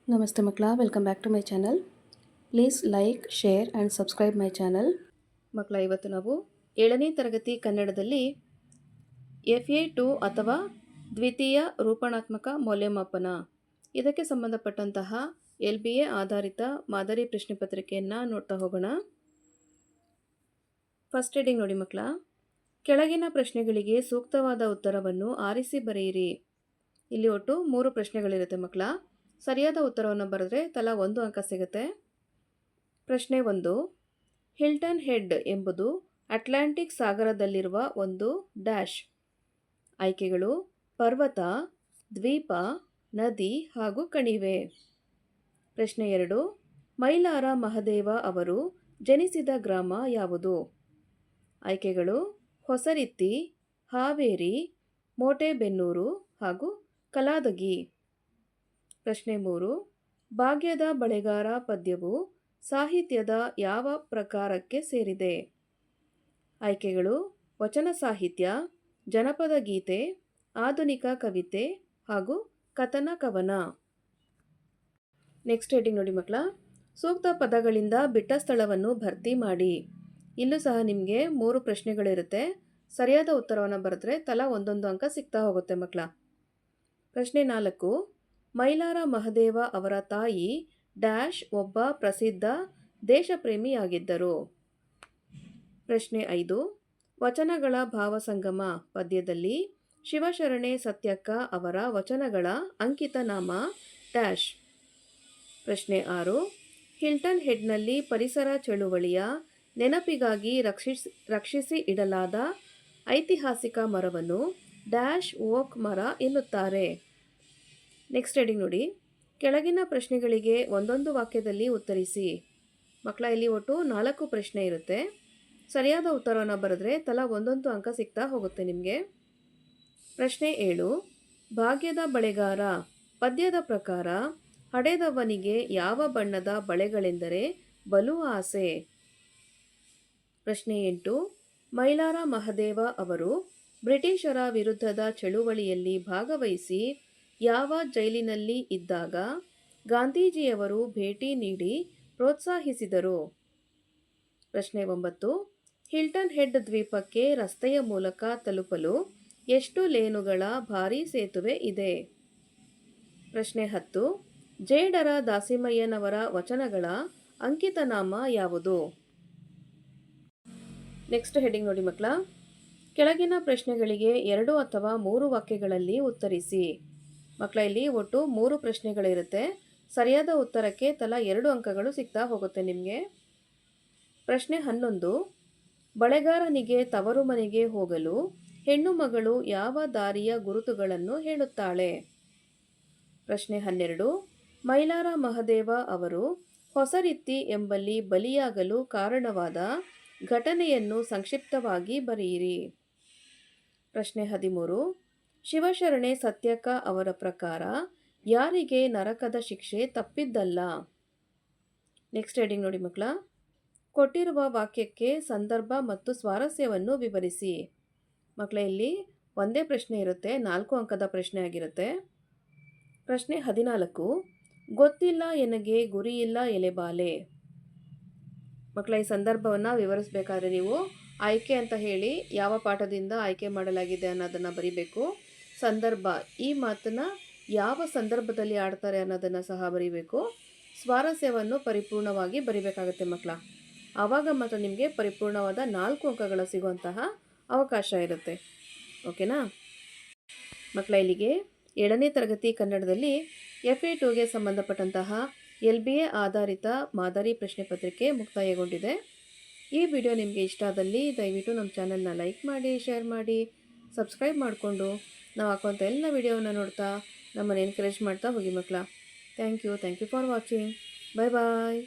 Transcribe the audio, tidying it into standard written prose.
ನಮಸ್ತೆ ಮಕ್ಕಳ, welcome back to my channel. Please like, share and subscribe my channel. ಮಕ್ಕಳ, ಇವತ್ತು ನಾವು 7ನೇ ತರಗತಿ ಕನ್ನಡದಲ್ಲಿ FA2 ಅಥವಾ ದ್ವಿತೀಯ ರೂಪಣಾತ್ಮಕ ಮೌಲ್ಯಮಾಪನ ಇದಕ್ಕೆ ಸಂಬಂಧಪಟ್ಟಂತಹ LBA ಆಧಾರಿತ ಮಾದರಿ ಪ್ರಶ್ನೆ ಪತ್ರಿಕೆಯನ್ನು ನೋಡ್ತಾ ಹೋಗೋಣ. ಫಸ್ಟ್ ಹೆಡಿಂಗ್ ನೋಡಿ ಮಕ್ಕಳ, ಕೆಳಗಿನ ಪ್ರಶ್ನೆಗಳಿಗೆ ಸೂಕ್ತವಾದ ಉತ್ತರವನ್ನು ಆರಿಸಿ ಬರೆಯಿರಿ. ಇಲ್ಲಿ ಒಟ್ಟು 3 ಪ್ರಶ್ನೆಗಳಿರುತ್ತೆ ಮಕ್ಕಳ. ಸರಿಯಾದ ಉತ್ತರವನ್ನು ಬರೆದ್ರೆ ತಲಾ 1 ಅಂಕ ಸಿಗುತ್ತೆ. ಪ್ರಶ್ನೆ 1, ಹಿಲ್ಟನ್ ಹೆಡ್ ಎಂಬುದು ಅಟ್ಲಾಂಟಿಕ್ ಸಾಗರದಲ್ಲಿರುವ ಒಂದು ಡ್ಯಾಶ್. ಆಯ್ಕೆಗಳು: ಪರ್ವತ, ದ್ವೀಪ, ನದಿ ಹಾಗೂ ಕಣಿವೆ. ಪ್ರಶ್ನೆ 2, ಮೈಲಾರ ಮಹದೇವ ಅವರು ಜನಿಸಿದ ಗ್ರಾಮ ಯಾವುದು? ಆಯ್ಕೆಗಳು: ಹೊಸರಿತ್ತಿ, ಹಾವೇರಿ, ಮೋಟೆಬೆನ್ನೂರು ಹಾಗೂ ಕಲಾದಗಿ. ಪ್ರಶ್ನೆ 3, ಭಾಗ್ಯದ ಬಳೆಗಾರ ಪದ್ಯವು ಸಾಹಿತ್ಯದ ಯಾವ ಪ್ರಕಾರಕ್ಕೆ ಸೇರಿದೆ? ಆಯ್ಕೆಗಳು: ವಚನ ಸಾಹಿತ್ಯ, ಜನಪದ ಗೀತೆ, ಆಧುನಿಕ ಕವಿತೆ ಹಾಗೂ ಕಥನ ಕವನ. ನೆಕ್ಸ್ಟ್ ಹೆಡಿಂಗ್ ನೋಡಿ ಮಕ್ಕಳ, ಸೂಕ್ತ ಪದಗಳಿಂದ ಬಿಟ್ಟ ಸ್ಥಳವನ್ನು ಭರ್ತಿ ಮಾಡಿ. ಇಲ್ಲೂ ಸಹ ನಿಮಗೆ 3 ಪ್ರಶ್ನೆಗಳಿರುತ್ತೆ. ಸರಿಯಾದ ಉತ್ತರವನ್ನು ಬರೆದ್ರೆ ತಲಾ 1 ಅಂಕ ಸಿಗ್ತಾ ಹೋಗುತ್ತೆ ಮಕ್ಕಳ. ಪ್ರಶ್ನೆ 4, ಮೈಲಾರ ಮಹದೇವ ಅವರ ತಾಯಿ ಡ್ಯಾಶ್ ಒಬ್ಬ ಪ್ರಸಿದ್ಧ ದೇಶಪ್ರೇಮಿಯಾಗಿದ್ದರು. ಪ್ರಶ್ನೆ 5, ವಚನಗಳ ಭಾವಸಂಗಮ ಪದ್ಯದಲ್ಲಿ ಶಿವಶರಣೆ ಸತ್ಯಕ್ಕ ಅವರ ವಚನಗಳ ಅಂಕಿತ ನಾಮ ಡ್ಯಾಶ್. ಪ್ರಶ್ನೆ 6, ಹಿಲ್ಟನ್ ಹೆಡ್ನಲ್ಲಿ ಪರಿಸರ ಚಳುವಳಿಯ ನೆನಪಿಗಾಗಿ ರಕ್ಷಿಸಿ ಇಡಲಾದ ಐತಿಹಾಸಿಕ ಮರವನ್ನು ಡ್ಯಾಶ್ ಓಕ್ ಮರ ಎನ್ನುತ್ತಾರೆ. ನೆಕ್ಸ್ಟ್ ಹೆಡಿಂಗ್ ನೋಡಿ, ಕೆಳಗಿನ ಪ್ರಶ್ನೆಗಳಿಗೆ ಒಂದೊಂದು ವಾಕ್ಯದಲ್ಲಿ ಉತ್ತರಿಸಿ. ಮಕ್ಕಳ, ಇಲ್ಲಿ ಒಟ್ಟು 4 ಪ್ರಶ್ನೆ ಇರುತ್ತೆ. ಸರಿಯಾದ ಉತ್ತರವನ್ನು ಬರೆದ್ರೆ ತಲಾ 1 ಅಂಕ ಸಿಗ್ತಾ ಹೋಗುತ್ತೆ ನಿಮಗೆ. ಪ್ರಶ್ನೆ 7, ಭಾಗ್ಯದ ಬಳೆಗಾರ ಪದ್ಯದ ಪ್ರಕಾರ ಹಡೆದವನಿಗೆ ಯಾವ ಬಣ್ಣದ ಬಳೆಗಳೆಂದರೆ ಬಲು ಆಸೆ. ಪ್ರಶ್ನೆ 8, ಮೈಲಾರ ಮಹದೇವ ಅವರು ಬ್ರಿಟಿಷರ ವಿರುದ್ಧದ ಚಳುವಳಿಯಲ್ಲಿ ಭಾಗವಹಿಸಿ ಯಾವ ಜೈಲಿನಲ್ಲಿ ಇದ್ದಾಗ ಗಾಂಧೀಜಿಯವರು ಭೇಟಿ ನೀಡಿ ಪ್ರೋತ್ಸಾಹಿಸಿದರು. ಪ್ರಶ್ನೆ 9, ಹಿಲ್ಟನ್ ಹೆಡ್ ದ್ವೀಪಕ್ಕೆ ರಸ್ತೆಯ ಮೂಲಕ ತಲುಪಲು ಎಷ್ಟು ಲೇನುಗಳ ಭಾರೀ ಸೇತುವೆ ಇದೆ? ಪ್ರಶ್ನೆ 10, ಜೇಡರ ದಾಸಿಮಯ್ಯನವರ ವಚನಗಳ ಅಂಕಿತನಾಮ ಯಾವುದು? ನೆಕ್ಸ್ಟ್ ಹೆಡಿಂಗ್ ನೋಡಿ ಮಕ್ಕಳ, ಕೆಳಗಿನ ಪ್ರಶ್ನೆಗಳಿಗೆ 2 ಅಥವಾ 3 ವಾಕ್ಯಗಳಲ್ಲಿ ಉತ್ತರಿಸಿ. ಮಕ್ಕಳ, ಇಲ್ಲಿ ಒಟ್ಟು 3 ಪ್ರಶ್ನೆಗಳಿರುತ್ತೆ. ಸರಿಯಾದ ಉತ್ತರಕ್ಕೆ ತಲಾ 2 ಅಂಕಗಳು ಸಿಗ್ತಾ ಹೋಗುತ್ತೆ ನಿಮಗೆ. ಪ್ರಶ್ನೆ 11, ಬಳೆಗಾರನಿಗೆ ತವರು ಮನೆಗೆ ಹೋಗಲು ಹೆಣ್ಣು ಮಗಳು ಯಾವ ದಾರಿಯ ಗುರುತುಗಳನ್ನು ಹೇಳುತ್ತಾಳೆ? ಪ್ರಶ್ನೆ 12, ಮೈಲಾರ ಮಹದೇವ ಅವರು ಹೊಸರಿತ್ತಿ ಎಂಬಲ್ಲಿ ಬಲಿಯಾಗಲು ಕಾರಣವಾದ ಘಟನೆಯನ್ನು ಸಂಕ್ಷಿಪ್ತವಾಗಿ ಬರೆಯಿರಿ. ಪ್ರಶ್ನೆ 13, ಶಿವಶರಣೆ ಸತ್ಯಕ್ಕ ಅವರ ಪ್ರಕಾರ ಯಾರಿಗೆ ನರಕದ ಶಿಕ್ಷೆ ತಪ್ಪಿದ್ದಲ್ಲ? ನೆಕ್ಸ್ಟ್ ಹೆಡಿಂಗ್ ನೋಡಿ ಮಕ್ಕಳ, ಕೊಟ್ಟಿರುವ ವಾಕ್ಯಕ್ಕೆ ಸಂದರ್ಭ ಮತ್ತು ಸ್ವಾರಸ್ಯವನ್ನು ವಿವರಿಸಿ. ಮಕ್ಕಳ, ಇಲ್ಲಿ ಒಂದೇ ಪ್ರಶ್ನೆ ಇರುತ್ತೆ, 4 ಅಂಕದ ಪ್ರಶ್ನೆ ಆಗಿರುತ್ತೆ. ಪ್ರಶ್ನೆ 14, ಗೊತ್ತಿಲ್ಲ ಎನಗೆ ಗುರಿಯಿಲ್ಲ ಎಲೆಬಾಲೆ. ಮಕ್ಕಳ, ಈ ಸಂದರ್ಭವನ್ನು ವಿವರಿಸಬೇಕಾದ್ರೆ ನೀವು ಆಯ್ಕೆ ಅಂತ ಹೇಳಿ ಯಾವ ಪಾಠದಿಂದ ಆಯ್ಕೆ ಮಾಡಲಾಗಿದೆ ಅನ್ನೋದನ್ನು ಬರಿಬೇಕು. ಸಂದರ್ಭ, ಈ ಮಾತನ್ನು ಯಾವ ಸಂದರ್ಭದಲ್ಲಿ ಆಡ್ತಾರೆ ಅನ್ನೋದನ್ನು ಸಹ ಬರಿಬೇಕು. ಸ್ವಾರಸ್ಯವನ್ನು ಪರಿಪೂರ್ಣವಾಗಿ ಬರಿಬೇಕಾಗುತ್ತೆ ಮಕ್ಕಳ. ಆವಾಗ ಮಾತ್ರ ನಿಮಗೆ ಪರಿಪೂರ್ಣವಾದ 4 ಅಂಕಗಳು ಸಿಗುವಂತಹ ಅವಕಾಶ ಇರುತ್ತೆ. ಓಕೆನಾ ಮಕ್ಕಳ, ಇಲ್ಲಿಗೆ 7ನೇ ತರಗತಿ ಕನ್ನಡದಲ್ಲಿ FA2ಗೆ ಸಂಬಂಧಪಟ್ಟಂತಹ LBA ಆಧಾರಿತ ಮಾದರಿ ಪ್ರಶ್ನೆ ಪತ್ರಿಕೆ ಮುಕ್ತಾಯಗೊಂಡಿದೆ. ಈ ವಿಡಿಯೋ ನಿಮಗೆ ಇಷ್ಟ ಆದಲ್ಲಿ ದಯವಿಟ್ಟು ನಮ್ಮ ಚಾನಲ್ನ ಲೈಕ್ ಮಾಡಿ, ಶೇರ್ ಮಾಡಿ, ಸಬ್ಸ್ಕ್ರೈಬ್ ಮಾಡಿಕೊಂಡು ನಾವು ಹಾಕುವಂಥ ಎಲ್ಲ ವಿಡಿಯೋವನ್ನು ನೋಡ್ತಾ ನಮ್ಮನ್ನು ಎನ್ಕರೇಜ್ ಮಾಡ್ತಾ ಹೋಗಿ ಮಕ್ಕಳ. Thank you for watching. Bye bye.